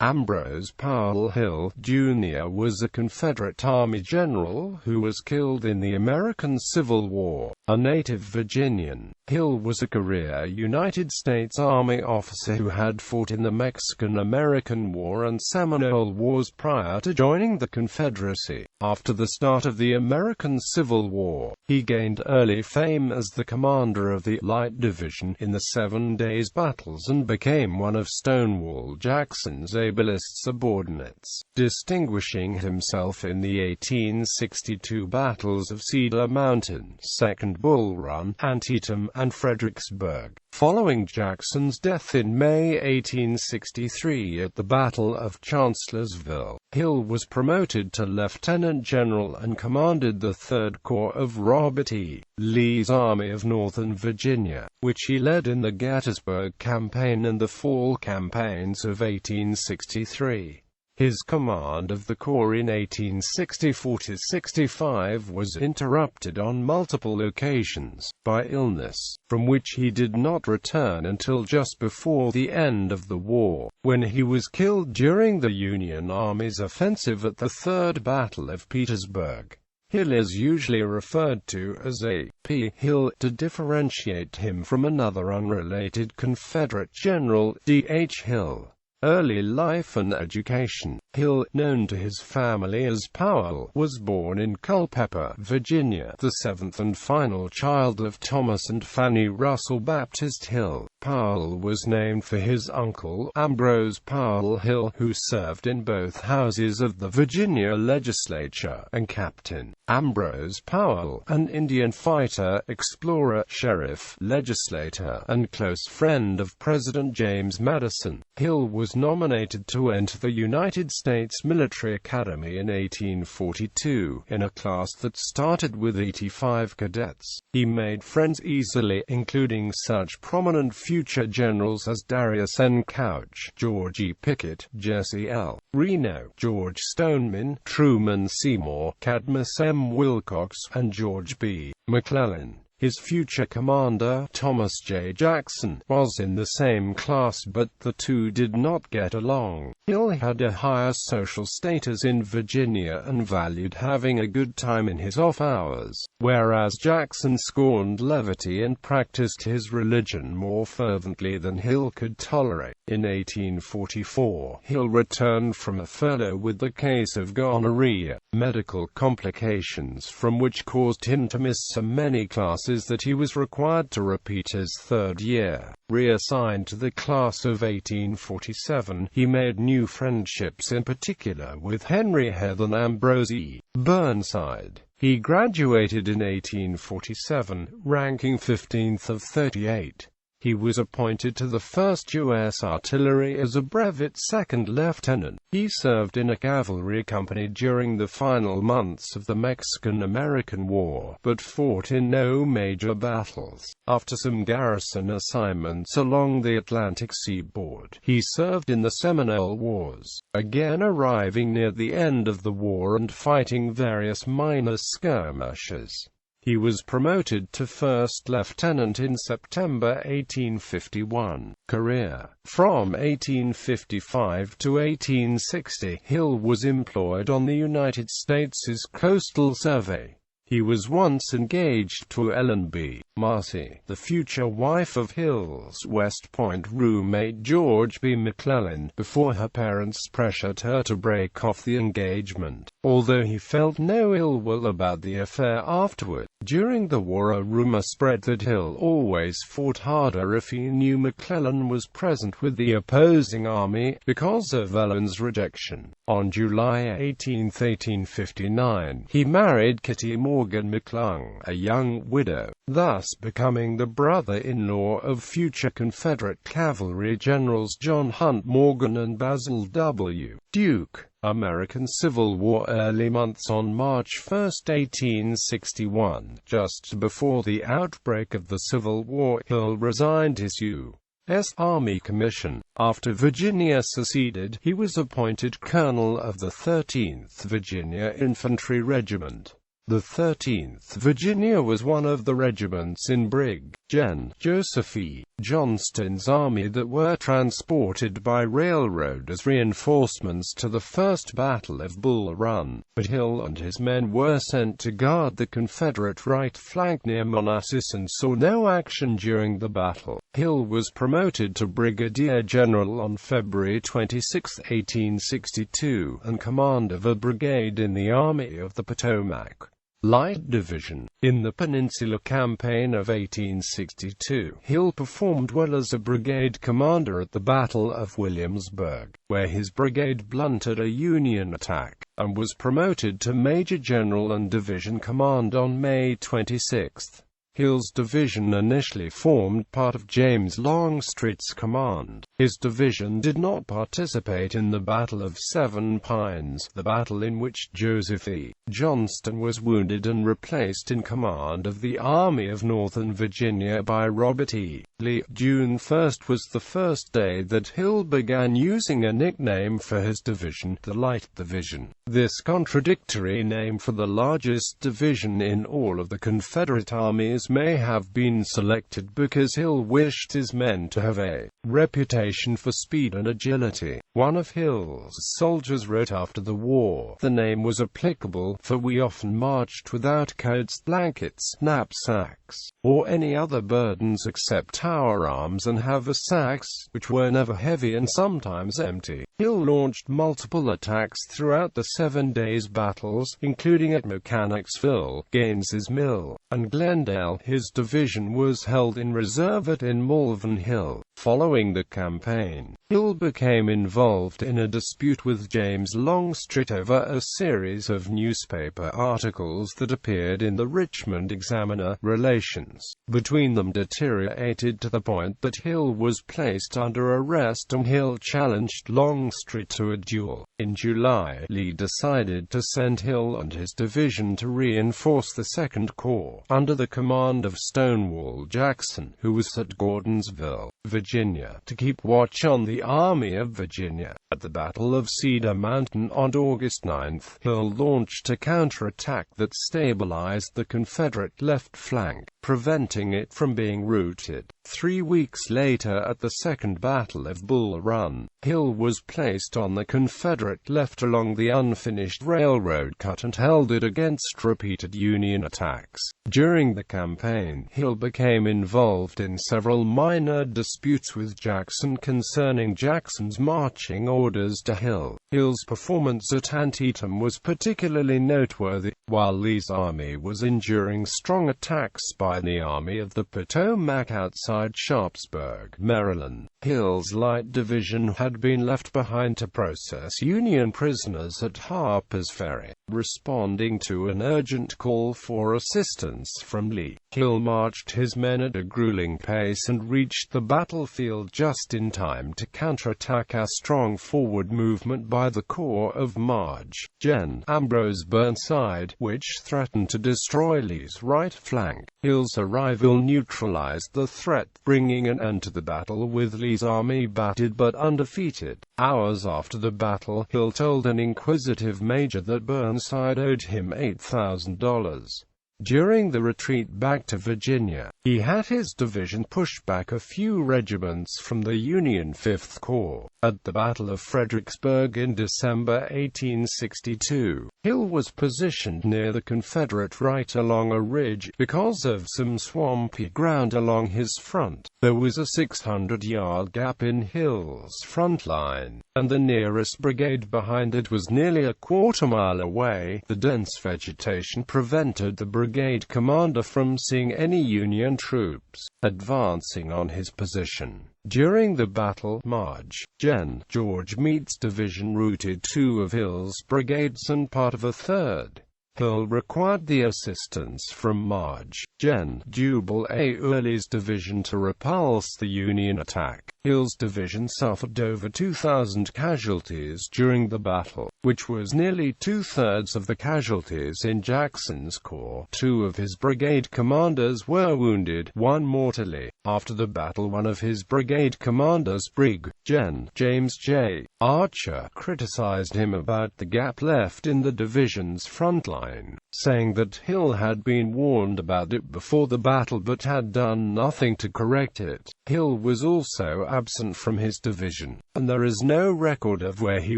Ambrose Powell Hill, Jr. was a Confederate Army general who was killed in the American Civil War, a native Virginian. Hill was a career United States Army officer who had fought in the Mexican-American War and Seminole Wars prior to joining the Confederacy. After the start of the American Civil War, he gained early fame as the commander of the Light Division in the 7 Days Battles and became one of Stonewall Jackson's ablest subordinates, distinguishing himself in the 1862 battles of Cedar Mountain, Second Bull Run, Antietam, and Fredericksburg. Following Jackson's death in May 1863 at the Battle of Chancellorsville, Hill was promoted to lieutenant general and commanded the 3rd Corps of Robert E. Lee's Army of Northern Virginia, which he led in the Gettysburg Campaign and the fall campaigns of 1863. His command of the Corps in 1864–65 was interrupted on multiple occasions by illness, from which he did not return until just before the end of the war, when he was killed during the Union Army's offensive at the Third Battle of Petersburg. Hill is usually referred to as A.P. Hill, to differentiate him from another unrelated Confederate general, D.H. Hill. Early life and education. Hill, known to his family as Powell, was born in Culpeper, Virginia, the 7th and final child of Thomas and Fanny Russell Baptist Hill. Powell was named for his uncle, Ambrose Powell Hill, who served in both houses of the Virginia legislature, and Captain Ambrose Powell, an Indian fighter, explorer, sheriff, legislator, and close friend of President James Madison. Hill was nominated to enter the United States Military Academy in 1842, in a class that started with 85 cadets. He made friends easily, including such prominent future generals as Darius N. Couch, George E. Pickett, Jesse L. Reno, George Stoneman, Truman Seymour, Cadmus M. Wilcox, and George B. McClellan. His future commander, Thomas J. Jackson, was in the same class, but the two did not get along. Hill had a higher social status in Virginia and valued having a good time in his off hours, whereas Jackson scorned levity and practiced his religion more fervently than Hill could tolerate. In 1844, Hill returned from a furlough with the case of gonorrhea, medical complications from which caused him to miss so many classes that he was required to repeat his 3rd year. Reassigned to the class of 1847, he made new friendships, in particular with Henry Heath and Ambrose E. Burnside. He graduated in 1847, ranking 15th of 38. He was appointed to the 1st U.S. Artillery as a brevet 2nd lieutenant. He served in a cavalry company during the final months of the Mexican-American War, but fought in no major battles. After some garrison assignments along the Atlantic seaboard, he served in the Seminole Wars, again arriving near the end of the war and fighting various minor skirmishes. He was promoted to 1st lieutenant in September 1851. Career. From 1855 to 1860, Hill was employed on the United States' Coastal Survey. He was once engaged to Ellen B. Marcy, the future wife of Hill's West Point roommate George B. McClellan, before her parents pressured her to break off the engagement, although he felt no ill will about the affair afterward. During the war, a rumor spread that Hill always fought harder if he knew McClellan was present with the opposing army, because of Ellen's rejection. On July 18, 1859, he married Kitty Morgan McClung, a young widow, thus becoming the brother-in-law of future Confederate cavalry generals John Hunt Morgan and Basil W. Duke. American Civil War. Early months. On March 1, 1861, just before the outbreak of the Civil War, Hill resigned his U.S. Army commission. After Virginia seceded, he was appointed colonel of the 13th Virginia Infantry Regiment. The 13th Virginia was one of the regiments in Brig. Gen. Joseph E. Johnston's army that were transported by railroad as reinforcements to the First Battle of Bull Run, but Hill and his men were sent to guard the Confederate right flank near Manassas and saw no action during the battle. Hill was promoted to brigadier general on February 26, 1862, and command of a brigade in the Army of the Potomac Light Division. In the Peninsula Campaign of 1862, Hill performed well as a brigade commander at the Battle of Williamsburg, where his brigade blunted a Union attack, and was promoted to major general and division command on May 26. Hill's division initially formed part of James Longstreet's command. His division did not participate in the Battle of Seven Pines, the battle in which Joseph E. Johnston was wounded and replaced in command of the Army of Northern Virginia by Robert E. Lee. June 1 was the first day that Hill began using a nickname for his division, the Light Division. This contradictory name for the largest division in all of the Confederate armies may have been selected because Hill wished his men to have a reputation for speed and agility. One of Hill's soldiers wrote after the war, "The name was applicable, for we often marched without coats, blankets, knapsacks, or any other burdens except our arms and haversacks, which were never heavy and sometimes empty." Hill launched multiple attacks throughout the 7 days battles, including at Mechanicsville, Gaines's Mill, and Glendale. His division was held in reserve at Malvern Hill. Following the campaign, Hill became involved in a dispute with James Longstreet over a series of newspaper articles that appeared in the Richmond Examiner. Relations between them deteriorated to the point that Hill was placed under arrest and Hill challenged Longstreet to a duel. In July, Lee decided to send Hill and his division to reinforce the 2nd Corps, under the command of Stonewall Jackson, who was at Gordonsville, Virginia, to keep watch on the Army of Virginia. At the Battle of Cedar Mountain on August 9, Hill launched a counterattack that stabilized the Confederate left flank, preventing it from being routed. 3 weeks later, at the Second Battle of Bull Run, Hill was placed on the Confederate left along the unfinished railroad cut and held it against repeated Union attacks. During the campaign, Hill became involved in several minor disputes with Jackson concerning Jackson's marching orders to Hill. Hill's performance at Antietam was particularly noteworthy. While Lee's army was enduring strong attacks by the Army of the Potomac outside Sharpsburg, Maryland, Hill's Light Division had been left behind to process Union prisoners at Harper's Ferry. Responding to an urgent call for assistance from Lee, Hill marched his men at a grueling pace and reached the battlefield just in time to counterattack a strong forward movement by the Corps of March, Gen. Ambrose Burnside, which threatened to destroy Lee's right flank. Hill's arrival neutralized the threat, bringing an end to the battle with Lee's army battered but undefeated. Hours after the battle, Hill told an inquisitive major that Burnside owed him $8,000. During the retreat back to Virginia, he had his division push back a few regiments from the Union 5th Corps. At the Battle of Fredericksburg in December 1862, Hill was positioned near the Confederate right along a ridge. Because of some swampy ground along his front, there was a 600-yard gap in Hill's front line, and the nearest brigade behind it was nearly a quarter-mile away. The dense vegetation prevented the brigade commander from seeing any Union troops advancing on his position. During the battle, March, Gen. George Meade's division routed 2 of Hill's brigades and part of a 3rd. Hill required the assistance from March, Gen. Jubal.A. Early's division to repulse the Union attack. Hill's division suffered over 2,000 casualties during the battle, which was nearly 2/3 of the casualties in Jackson's corps. 2 of his brigade commanders were wounded, 1 mortally. After the battle, one of his brigade commanders, Brig. Gen. James J. Archer, criticized him about the gap left in the division's front line. saying that Hill had been warned about it before the battle but had done nothing to correct it. Hill was also absent from his division, and there is no record of where he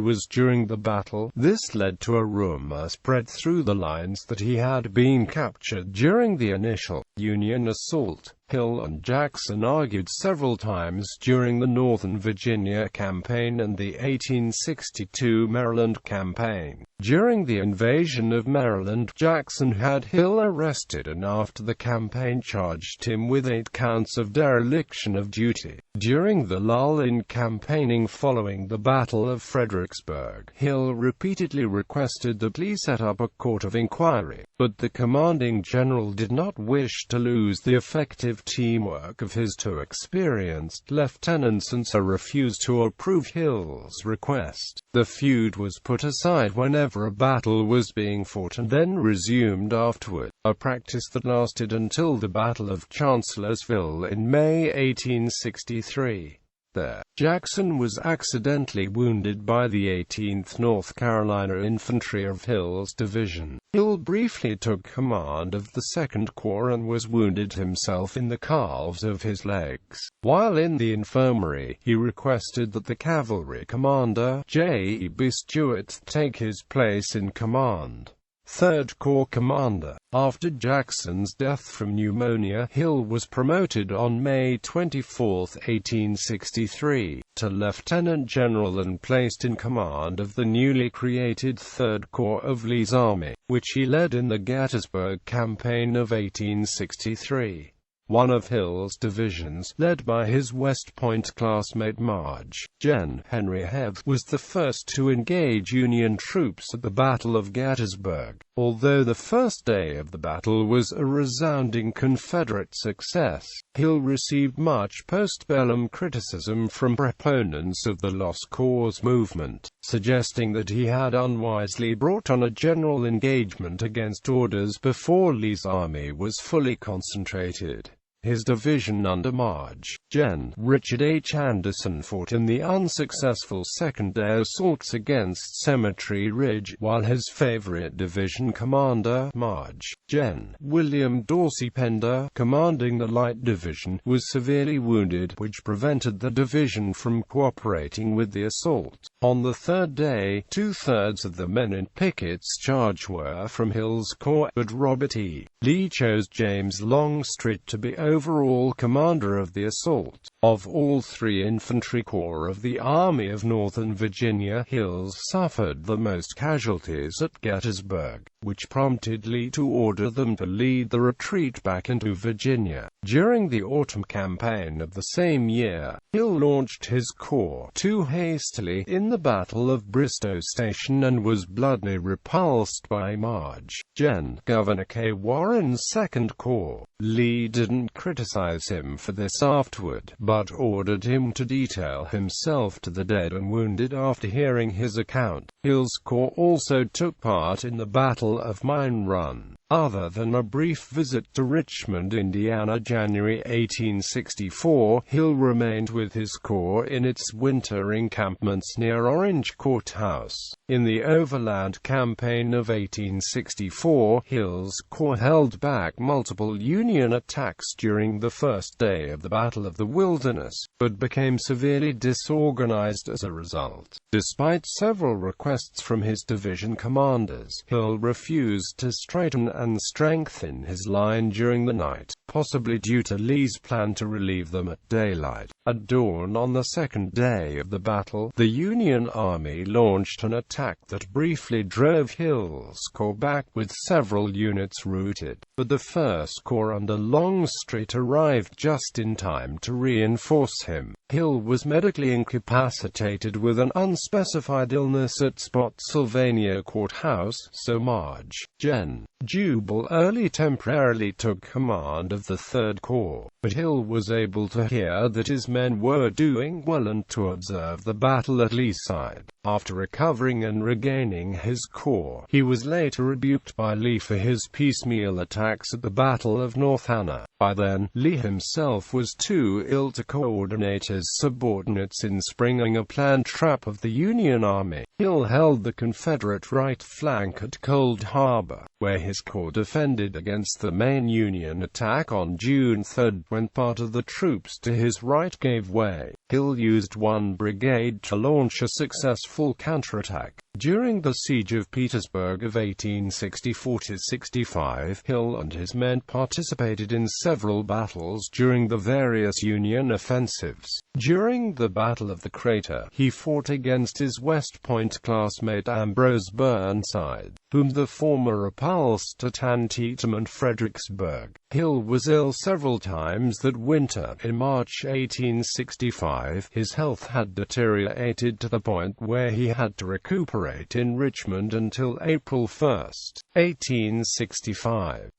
was during the battle. This led to a rumor spread through the lines that he had been captured during the initial Union assault. Hill and Jackson argued several times during the Northern Virginia campaign and the 1862 Maryland campaign. During the invasion of Maryland, Jackson had Hill arrested and after the campaign charged him with 8 counts of dereliction of duty. During the lull in campaigning following the Battle of Fredericksburg, Hill repeatedly requested that Lee set up a court of inquiry, but the commanding general did not wish to lose the effective teamwork of his 2 experienced lieutenants and so refused to approve Hill's request. The feud was put aside whenever a battle was being fought and then resumed afterward, a practice that lasted until the Battle of Chancellorsville in May 1863. There, Jackson was accidentally wounded by the 18th North Carolina Infantry of Hill's division. Hill briefly took command of the 2nd Corps and was wounded himself in the calves of his legs. While in the infirmary, he requested that the cavalry commander, J.B. Stuart, take his place in command. 3rd Corps commander. After Jackson's death from pneumonia, Hill was promoted on May 24, 1863, to lieutenant general and placed in command of the newly created 3rd Corps of Lee's army, which he led in the Gettysburg Campaign of 1863. One of Hill's divisions, led by his West Point classmate Marge, Gen. Henry Hebb, was the first to engage Union troops at the Battle of Gettysburg. Although the first day of the battle was a resounding Confederate success, Hill received much postbellum criticism from proponents of the Lost Cause movement, suggesting that he had unwisely brought on a general engagement against orders before Lee's army was fully concentrated. His division under Marge, Gen. Richard H. Anderson fought in the unsuccessful second-day assaults against Cemetery Ridge, while his favorite division commander, Marge, Gen. William Dorsey Pender, commanding the Light Division, was severely wounded, which prevented the division from cooperating with the assault. On the 3rd day, 2/3 of the men in Pickett's charge were from Hill's corps, but Robert E. Lee chose James Longstreet to be overall commander of the assault. Of all 3 infantry corps of the Army of Northern Virginia, Hill suffered the most casualties at Gettysburg, which prompted Lee to order them to lead the retreat back into Virginia. During the autumn campaign of the same year, Hill launched his corps too hastily in the Battle of Bristow Station and was bloodily repulsed by Marge, Gen. Governor K. Warren's 2nd Corps. Lee didn't criticize him for this afterward, but ordered him to detail himself to the dead and wounded after hearing his account. Hill's corps also took part in the Battle of Mine Run. Other than a brief visit to Richmond, Indiana, January 1864, Hill remained with his corps in its winter encampments near Orange Courthouse. In the Overland Campaign of 1864, Hill's corps held back multiple Union attacks during the first day of the Battle of the Wilderness, but became severely disorganized as a result. Despite several requests from his division commanders, Hill refused to straighten and strengthen his line during the night, possibly due to Lee's plan to relieve them at daylight. At dawn on the 2nd day of the battle, the Union Army launched an attack that briefly drove Hill's corps back with several units routed, but the 1st Corps under Longstreet arrived just in time to reinforce him. Hill was medically incapacitated with an unspecified illness at Spotsylvania Courthouse, so Marge, Gen. Jubal Early temporarily took command of the 3rd Corps. but Hill was able to hear that his men were doing well and to observe the battle at Lee's side. After recovering and regaining his corps, he was later rebuked by Lee for his piecemeal attacks at the Battle of North Anna. By then, Lee himself was too ill to coordinate his subordinates in springing a planned trap of the Union Army. Hill held the Confederate right flank at Cold Harbor, where his corps defended against the main Union attack on June 3, when part of the troops to his right gave way. Hill used one brigade to launch a successful counterattack. During the Siege of Petersburg of 1864–65, Hill and his men participated in several battles during the various Union offensives. During the Battle of the Crater, he fought against his West Point classmate Ambrose Burnside, whom the former repulsed at Antietam and Fredericksburg. Hill was ill several times that winter. In March 1865, his health had deteriorated to the point where he had to recuperate in Richmond until April 1, 1865.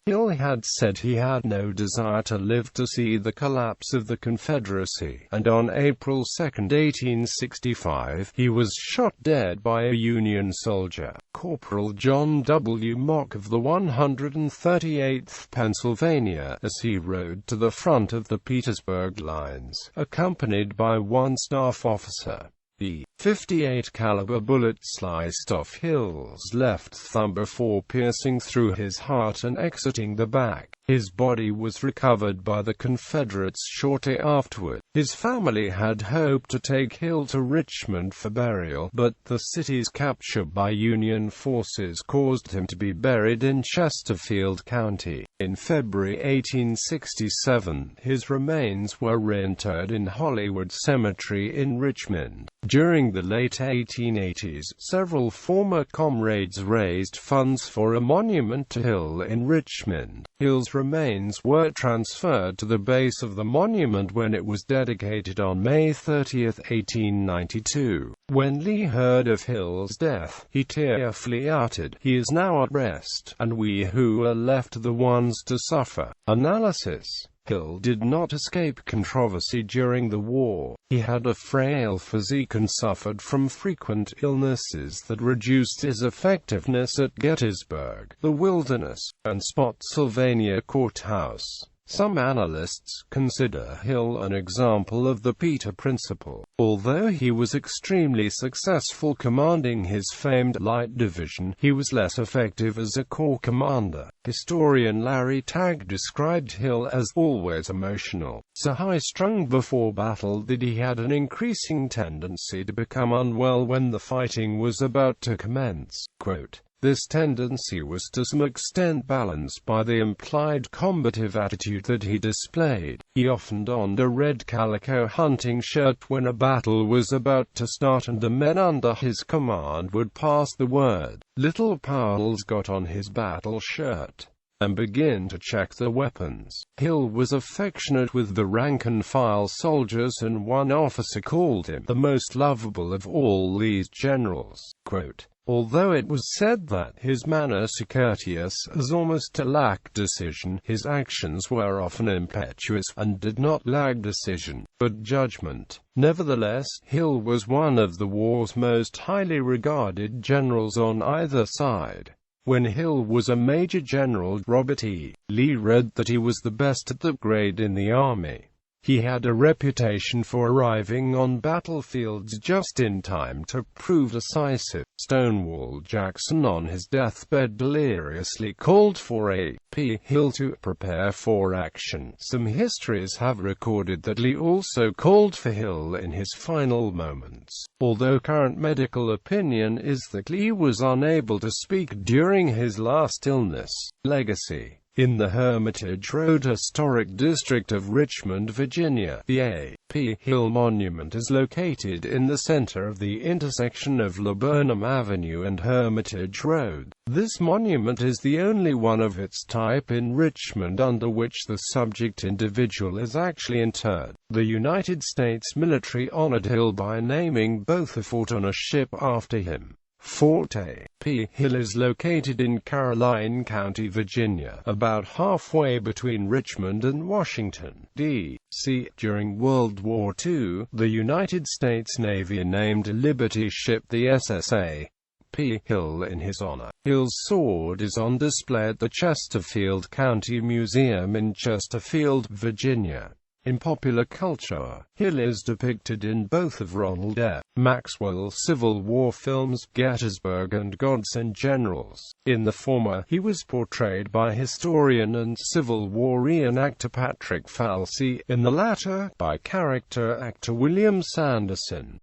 Hill had said he had no desire to live to see the collapse of the Confederacy, and on April 2, 1865, he was shot dead by a Union soldier, Corporal John W. Mock of the 138th Pennsylvania, as he rode to the front of the Petersburg lines, accompanied by one staff officer. The .58 caliber bullet sliced off Hill's left thumb before piercing through his heart and exiting the back. His body was recovered by the Confederates shortly afterward. His family had hoped to take Hill to Richmond for burial, but the city's capture by Union forces caused him to be buried in Chesterfield County. In February 1867, his remains were reinterred in Hollywood Cemetery in Richmond. During the late 1880s, several former comrades raised funds for a monument to Hill in Richmond. Hill's remains were transferred to the base of the monument when it was dedicated on May 30, 1892. When Lee heard of Hill's death, he tearfully uttered, "He is now at rest, and we who are left are the ones to suffer." Analysis. Hill did not escape controversy during the war. He had a frail physique and suffered from frequent illnesses that reduced his effectiveness at Gettysburg, the Wilderness, and Spotsylvania Courthouse. Some analysts consider Hill an example of the Peter Principle. Although he was extremely successful commanding his famed Light Division, he was less effective as a corps commander. Historian Larry Tagg described Hill as always emotional, so high-strung before battle that he had an increasing tendency to become unwell when the fighting was about to commence. Quote, "This tendency was to some extent balanced by the implied combative attitude that he displayed. He often donned a red calico hunting shirt when a battle was about to start, and the men under his command would pass the word, 'Little Powell's got on his battle shirt,' and begin to check the weapons." Hill was affectionate with the rank-and-file soldiers, and one officer called him the most lovable of all Lee's generals. Quote, "Although it was said that his manners were courteous as almost to lack decision, his actions were often impetuous, and did not lack decision, but judgment." Nevertheless, Hill was one of the war's most highly regarded generals on either side. When Hill was a Major General, Robert E. Lee read that he was the best at that grade in the Army. He had a reputation for arriving on battlefields just in time to prove decisive. Stonewall Jackson on his deathbed deliriously called for A.P. Hill to prepare for action. Some histories have recorded that Lee also called for Hill in his final moments, although current medical opinion is that Lee was unable to speak during his last illness. Legacy. In the Hermitage Road Historic District of Richmond, Virginia, the A.P. Hill Monument is located in the center of the intersection of Laburnum Avenue and Hermitage Road. This monument is the only one of its type in Richmond under which the subject individual is actually interred. The United States military honored Hill by naming both a fort and a ship after him. Fort A.P. Hill is located in Caroline County, Virginia, about halfway between Richmond and Washington, D.C. During World War II, the United States Navy named a Liberty ship the SS A.P. Hill in his honor. Hill's sword is on display at the Chesterfield County Museum in Chesterfield, Virginia. In popular culture, Hill is depicted in both of Ronald F. Maxwell's Civil War films, Gettysburg and Gods and Generals. In the former, he was portrayed by historian and Civil War reenactor Patrick Falsey, in the latter, by character actor William Sanderson.